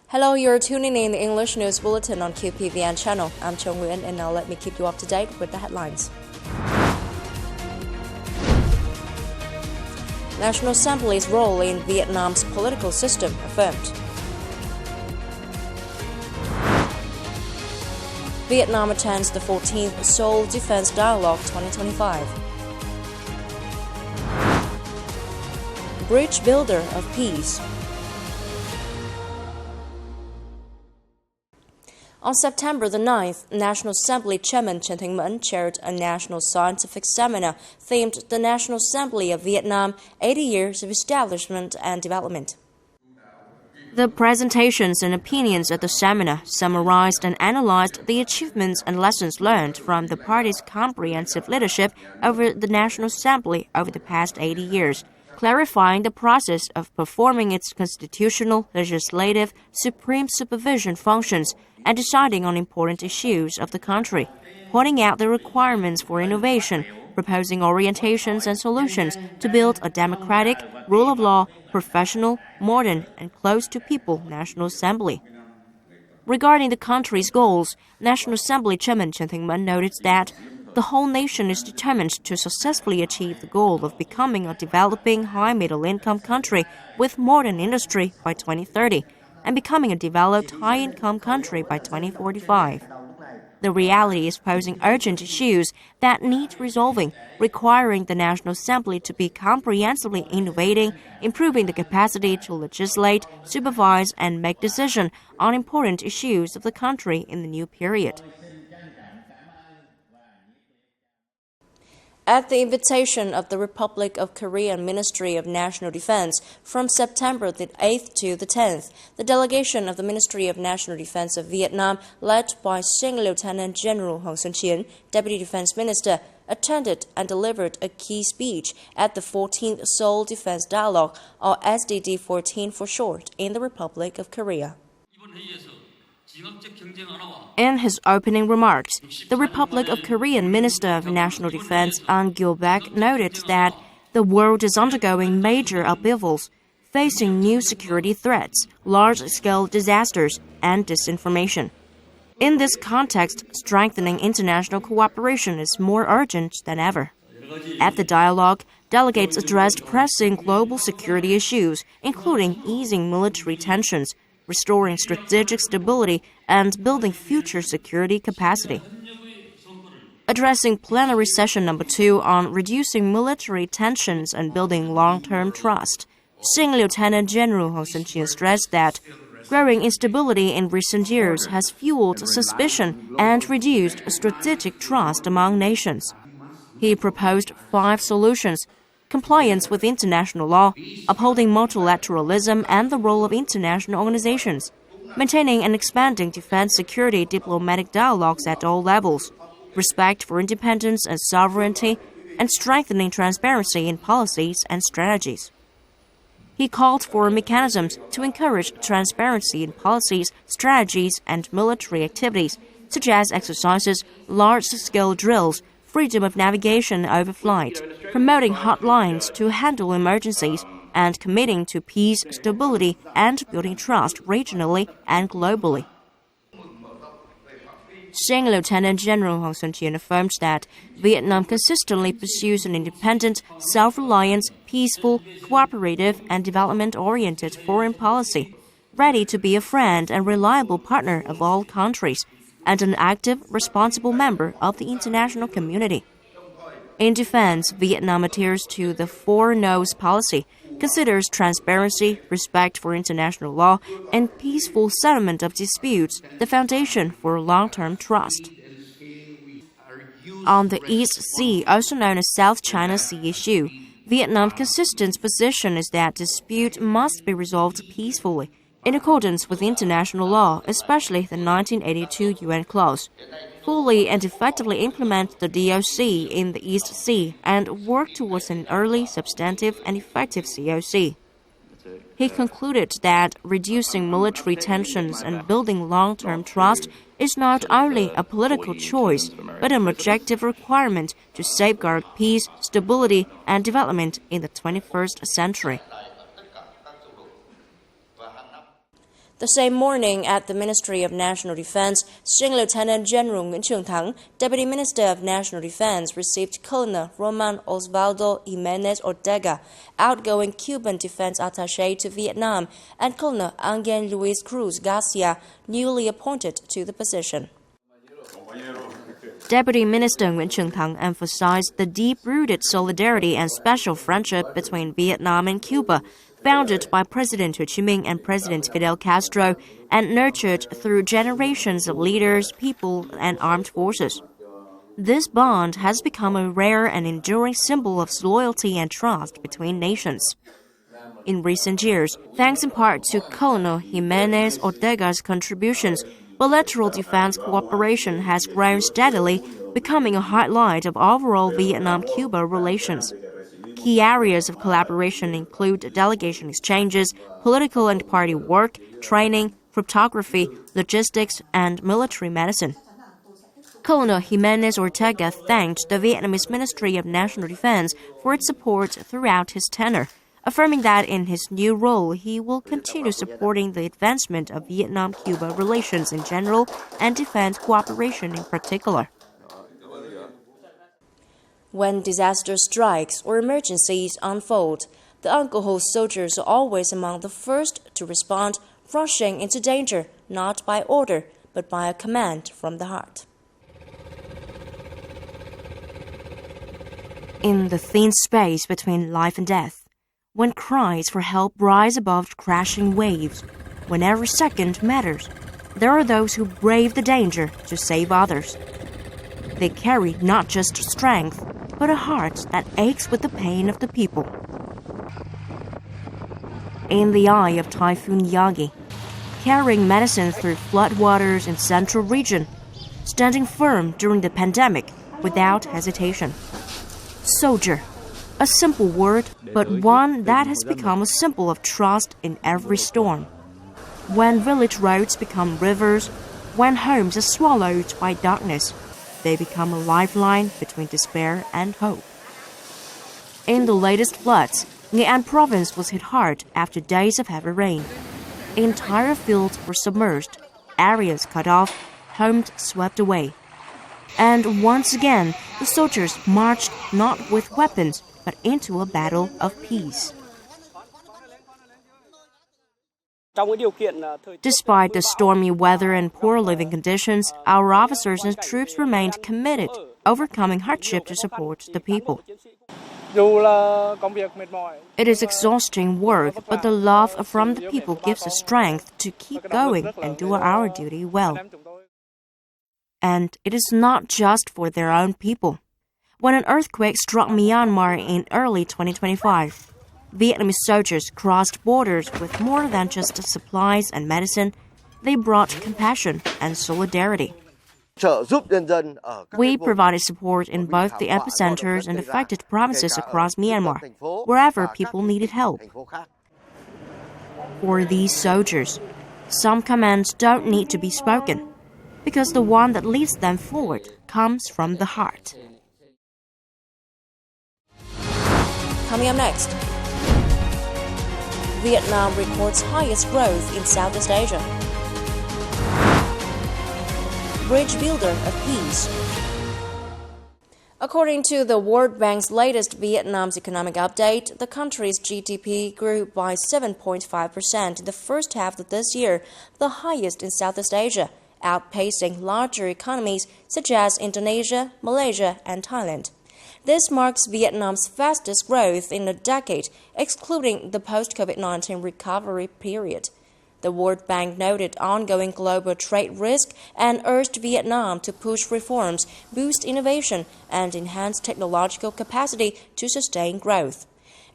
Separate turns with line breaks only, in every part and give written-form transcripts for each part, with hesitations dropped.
Hello, you're tuning in the English News Bulletin on QPVN channel. I'm Nguyen, and now let me keep you up to date with the headlines. National Assembly's role in Vietnam's political system affirmed. Vietnam attends the 14th Seoul Defense Dialogue 2025. Bridge builder of peace. On September the 9th, National Assembly Chairman Chen Thanh-Mẫn chaired a national scientific seminar themed The National Assembly of Vietnam, 80 Years of Establishment and Development. The presentations and opinions at the seminar summarized and analyzed the achievements and lessons learned from the party's comprehensive leadership over the National Assembly over the past 80 years, clarifying the process of performing its constitutional, legislative, supreme supervision functions and deciding on important issues of the country, pointing out the requirements for innovation, proposing orientations and solutions to build a democratic, rule of law, professional, modern, and close to people National Assembly. Regarding the country's goals, National Assembly Chairman Chen Thanh-Mẫn noted that the whole nation is determined to successfully achieve the goal of becoming a developing high middle-income country with modern industry by 2030 and becoming a developed high-income country by 2045. The reality is posing urgent issues that need resolving, requiring the National Assembly to be comprehensively innovating, improving the capacity to legislate, supervise, and make decisions on important issues of the country in the new period. At the invitation of the Republic of Korea Ministry of National Defense, from September the 8th to the 10th, the delegation of the Ministry of National Defense of Vietnam, led by Sing Lieutenant General Hoàng Xuân Chiến, Deputy Defense Minister, attended and delivered a key speech at the 14th Seoul Defense Dialogue, or SDD-14 for short, in the Republic of Korea. In his opening remarks, the Republic of Korean Minister of National Defense An Gyo-baek noted that the world is undergoing major upheavals, facing new security threats, large-scale disasters, and disinformation. In this context, strengthening international cooperation is more urgent than ever. At the dialogue, delegates addressed pressing global security issues, including easing military tensions, restoring strategic stability, and building future security capacity. Addressing plenary session number 2 on reducing military tensions and building long-term trust, Sing Lieutenant General Hoàng Xuân Chiến stressed that growing instability in recent years has fueled suspicion and reduced strategic trust among nations. He proposed 5 solutions: compliance with international law, upholding multilateralism and the role of international organizations, maintaining and expanding defense security diplomatic dialogues at all levels, respect for independence and sovereignty, and strengthening transparency in policies and strategies. He called for mechanisms to encourage transparency in policies, strategies, and military activities, such as exercises, large-scale drills, freedom of navigation over flight, promoting hotlines to handle emergencies, and committing to peace, stability, and building trust regionally and globally. Sing Lieutenant General Hoàng Xuân Chiến affirmed that Vietnam consistently pursues an independent, self-reliant, peaceful, cooperative, and development-oriented foreign policy, ready to be a friend and reliable partner of all countries, and an active, responsible member of the international community. In defense, Vietnam adheres to the Four No's policy, considers transparency, respect for international law, and peaceful settlement of disputes the foundation for long-term trust. On the East Sea, also known as South China Sea issue, Vietnam's consistent position is that dispute must be resolved peacefully, in accordance with international law, especially the 1982 UN clause, fully and effectively implement the DOC in the East Sea, and work towards an early, substantive, and effective COC. He concluded that reducing military tensions and building long-term trust is not only a political choice, but an objective requirement to safeguard peace, stability, and development in the 21st century. The same morning, at the Ministry of National Defense, Sting Lieutenant General Nguyễn Trường Thắng, Deputy Minister of National Defense, received Colonel Roman Osvaldo Jimenez Ortega, outgoing Cuban defense attaché to Vietnam, and Colonel Angel Luis Cruz Garcia, newly appointed to the position. Deputy Minister Nguyễn Trường Thắng emphasized the deep-rooted solidarity and special friendship between Vietnam and Cuba, founded by President Ho Chi Minh and President Fidel Castro, and nurtured through generations of leaders, people, and armed forces. This bond has become a rare and enduring symbol of loyalty and trust between nations. In recent years, thanks in part to Colonel Jimenez Ortega's contributions, bilateral defense cooperation has grown steadily, becoming a highlight of overall Vietnam-Cuba relations. Key areas of collaboration include delegation exchanges, political and party work, training, cryptography, logistics, and military medicine. Colonel Jimenez Ortega thanked the Vietnamese Ministry of National Defense for its support throughout his tenure, affirming that in his new role he will continue supporting the advancement of Vietnam-Cuba relations in general and defense cooperation in particular. When disaster strikes or emergencies unfold, the Uncle Ho soldiers are always among the first to respond, rushing into danger not by order but by a command from the heart. In the thin space between life and death, when cries for help rise above crashing waves, when every second matters, there are those who brave the danger to save others. They carry not just strength, but a heart that aches with the pain of the people. In the eye of Typhoon Yagi, carrying medicine through floodwaters in central region, standing firm during the pandemic without hesitation. Soldier. A simple word, but one that has become a symbol of trust in every storm. When village roads become rivers, when homes are swallowed by darkness, they become a lifeline between despair and hope. In the latest floods, Nghệ An province was hit hard after days of heavy rain. Entire fields were submerged, areas cut off, homes swept away. And once again, the soldiers marched not with weapons, but into a battle of peace. Despite the stormy weather and poor living conditions, our officers and troops remained committed, overcoming hardship to support the people. It is exhausting work, but the love from the people gives us strength to keep going and do our duty well. And it is not just for their own people. When an earthquake struck Myanmar in early 2025, Vietnamese soldiers crossed borders with more than just supplies and medicine. They brought compassion and solidarity. We provided support in both the epicenters and affected provinces across Myanmar, wherever people needed help. For these soldiers, some commands don't need to be spoken, because the one that leads them forward comes from the heart. Coming up next, Vietnam records highest growth in Southeast Asia. Bridge builder of peace. According to the World Bank's latest Vietnam's economic update, the country's GDP grew by 7.5% in the first half of this year, the highest in Southeast Asia, outpacing larger economies such as Indonesia, Malaysia, and Thailand. This marks Vietnam's fastest growth in a decade, excluding the post-COVID-19 recovery period. The World Bank noted ongoing global trade risk and urged Vietnam to push reforms, boost innovation, and enhance technological capacity to sustain growth.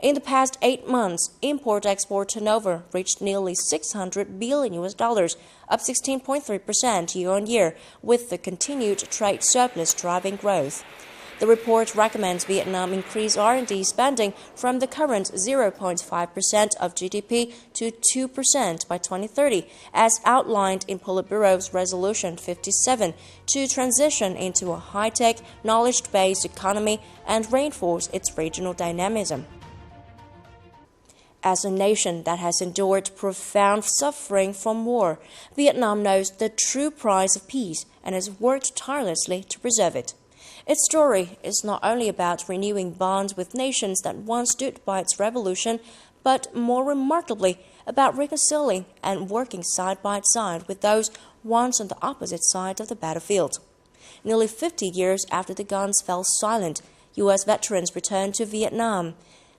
In the past 8 months, import-export turnover reached nearly $600 billion, up 16.3% year-on-year, with the continued trade surplus driving growth. The report recommends Vietnam increase R&D spending from the current 0.5% of GDP to 2% by 2030, as outlined in Politburo's Resolution 57, to transition into a high-tech, knowledge-based economy and reinforce its regional dynamism. As a nation that has endured profound suffering from war, Vietnam knows the true price of peace and has worked tirelessly to preserve it. Its story is not only about renewing bonds with nations that once stood by its revolution, but more remarkably, about reconciling and working side by side with those once on the opposite side of the battlefield. Nearly 50 years after the guns fell silent, U.S. veterans returned to Vietnam.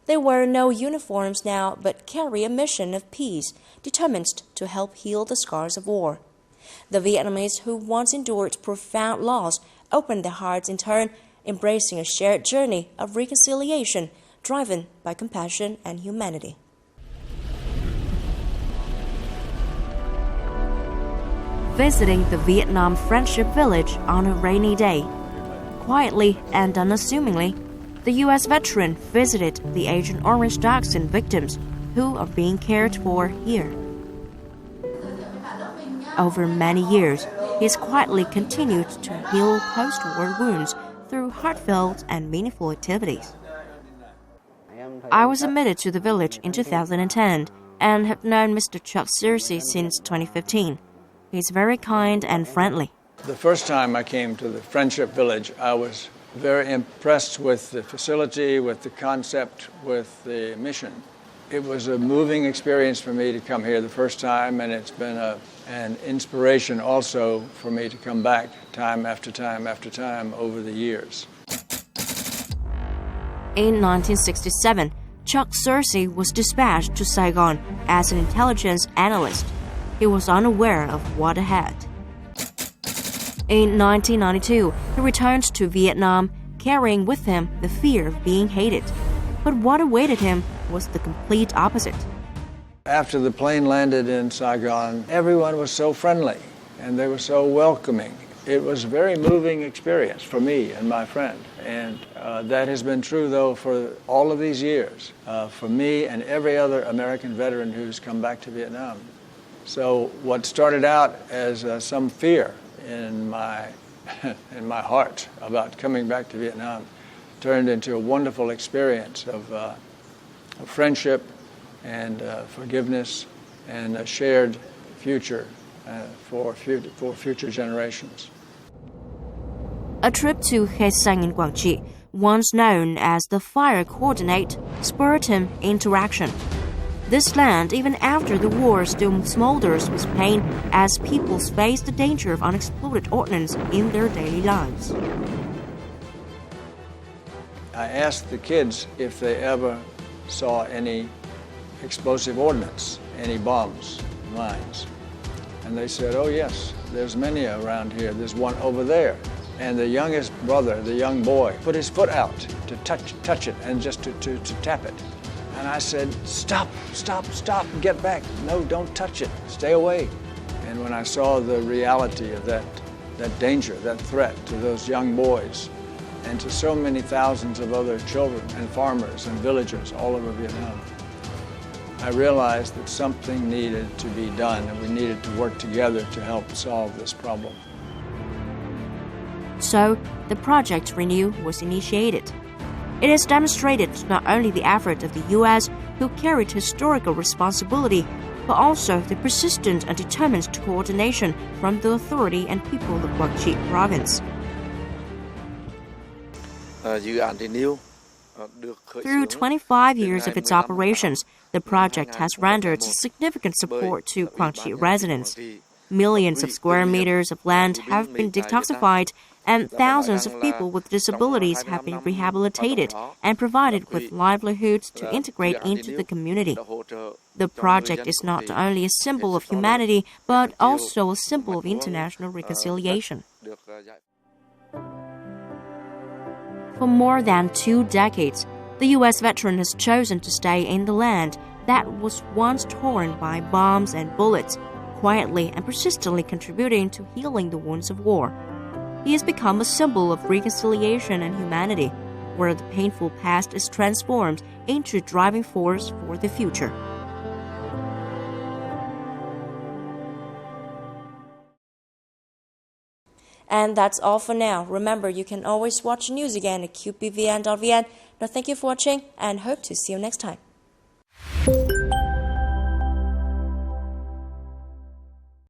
They wear no uniforms now, but carry a mission of peace, determined to help heal the scars of war. The Vietnamese who once endured profound loss opened their hearts in turn, embracing a shared journey of reconciliation, driven by compassion and humanity. Visiting the Vietnam Friendship Village on a rainy day. Quietly and unassumingly, the U.S. veteran visited the Agent Orange dioxin victims who are being cared for here. Over many years, he has quietly continued to heal post-war wounds through heartfelt and meaningful activities. I was admitted to the village in 2010 and have known Mr. Chuck Searcy since 2015. He's very kind and friendly.
The first time I came to the Friendship Village, I was very impressed with the facility, with the concept, with the mission. It was a moving experience for me to come here the first time, and it's been an inspiration also for me to come back time after time after time over the years.
In 1967, Chuck Searcy was dispatched to Saigon as an intelligence analyst. He was unaware of what ahead. In 1992, he returned to Vietnam, carrying with him the fear of being hated. But what awaited him was the complete opposite.
After the plane landed in Saigon, everyone was so friendly and they were so welcoming. It was a very moving experience for me and my friend. And that has been true, though, for all of these years, for me and every other American veteran who's come back to Vietnam. So what started out as some fear in my heart about coming back to Vietnam turned into a wonderful experience of friendship and forgiveness and a shared future for future generations.
A trip to Khe Sanh in Quảng Trị, once known as the Fire Coordinate, spurred him into action. This land, even after the war, still smolders with pain as peoples face the danger of unexploded ordnance in their daily lives.
I asked the kids if they ever saw any explosive ordnance, any bombs, mines. And they said, oh yes, there's many around here. There's one over there. And the youngest brother, the young boy, put his foot out to touch it and just to tap it. And I said, stop, get back. No, don't touch it, stay away. And when I saw the reality of that danger, that threat to those young boys and to so many thousands of other children and farmers and villagers all over Vietnam, I realized that something needed to be done and we needed to work together to help solve this problem.
So, the Project Renew was initiated. It has demonstrated not only the effort of the U.S., who carried historical responsibility, but also the persistent and determined coordination from the authority and people of Quảng Trị province. Through 25 years of its operations, the project has rendered significant support to Quảng Trị residents. Millions of square meters of land have been detoxified, and thousands of people with disabilities have been rehabilitated and provided with livelihoods to integrate into the community. The project is not only a symbol of humanity, but also a symbol of international reconciliation. For more than 2 decades, the U.S. veteran has chosen to stay in the land that was once torn by bombs and bullets, quietly and persistently contributing to healing the wounds of war. He has become a symbol of reconciliation and humanity, where the painful past is transformed into a driving force for the future. And that's all for now. Remember, you can always watch news again at qpvn.vn. Now, thank you for watching and hope to see you next time. Việt.